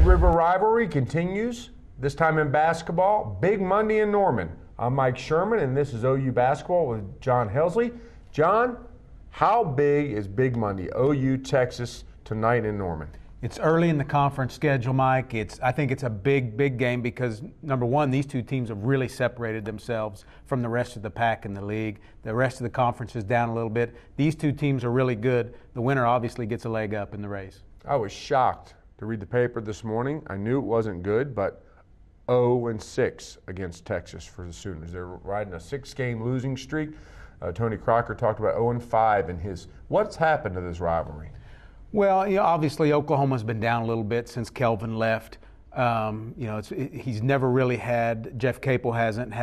Red River Rivalry continues, this time in basketball. Big Monday in Norman. I'm Mike Sherman, and this is OU Basketball with John Helsley. John, how big is Big Monday, OU Texas, tonight in Norman? It's early in the conference schedule, Mike. I think it's a big game because, number one, these two teams have really separated themselves from the rest of the pack in the league. The rest of the conference is down a little bit. These two teams are really good. The winner obviously gets a leg up in the race. I was shocked to read the paper this morning. I knew it wasn't good, but 0-6 against Texas for the Sooners. They're riding a 6-game losing streak. Tony Crocker talked about 0-5 in his. What's happened to this rivalry? Well, obviously Oklahoma's been down a little bit since Kelvin left. He's never really had, Jeff Capel hasn't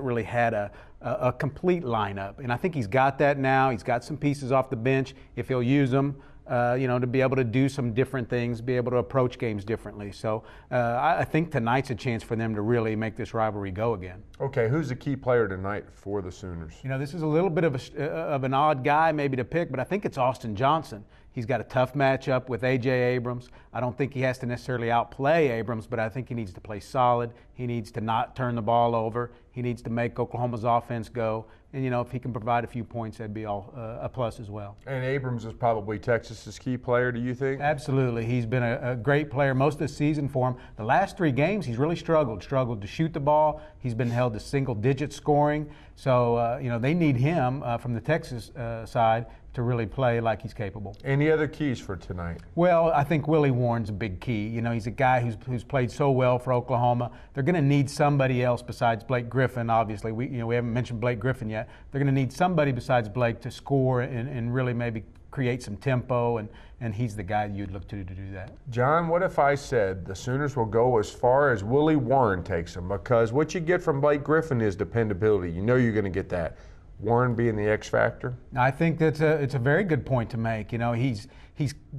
really had a complete lineup, and I think he's got that now. He's got some pieces off the bench if he'll use them. To be able to do some different things, be able to approach games differently. So I think tonight's a chance for them to really make this rivalry go again. Okay, who's the key player tonight for the Sooners? This is a little bit of an odd guy maybe to pick, but I think it's Austin Johnson. He's got a tough matchup with A.J. Abrams. I don't think he has to necessarily outplay Abrams, but I think he needs to play solid. He needs to not turn the ball over. He needs to make Oklahoma's offense go. And, if he can provide a few points, that'd be all a plus as well. And Abrams is probably Texas's key player, do you think? Absolutely. He's been a great player most of the season for him. The last 3 games, he's really struggled to shoot the ball. He's been held to single-digit scoring. So, they need him from the Texas side to really play like he's capable. Any other keys for tonight? Well, I think Willie Warren's a big key. He's a guy who's played so well for Oklahoma. They're going to need somebody else besides Blake Griffin, obviously. We haven't mentioned Blake Griffin yet. They're going to need somebody besides Blake to score and really maybe create some tempo, and he's the guy you'd look to do that. John, what if I said the Sooners will go as far as Willie Warren takes them? Because what you get from Blake Griffin is dependability. You're going to get that. Warren being the X factor? I think it's a very good point to make. He's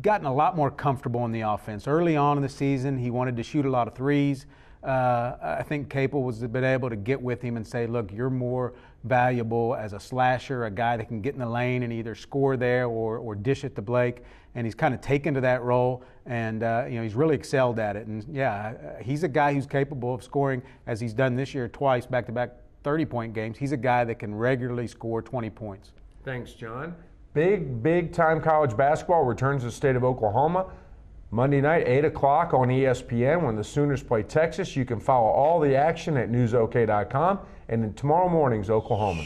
gotten a lot more comfortable in the offense. Early on in the season, he wanted to shoot a lot of threes. I think Capel was been able to get with him and say, look, you're more valuable as a slasher, a guy that can get in the lane and either score there or dish it to Blake. And he's kind of taken to that role, and he's really excelled at it. And he's a guy who's capable of scoring, as he's done this year twice, back-to-back 30-point games. He's a guy that can regularly score 20 points. Thanks, John. Big time college basketball returns to the state of Oklahoma. Monday night, 8 o'clock on ESPN when the Sooners play Texas. You can follow all the action at newsok.com and in tomorrow morning's Oklahoma.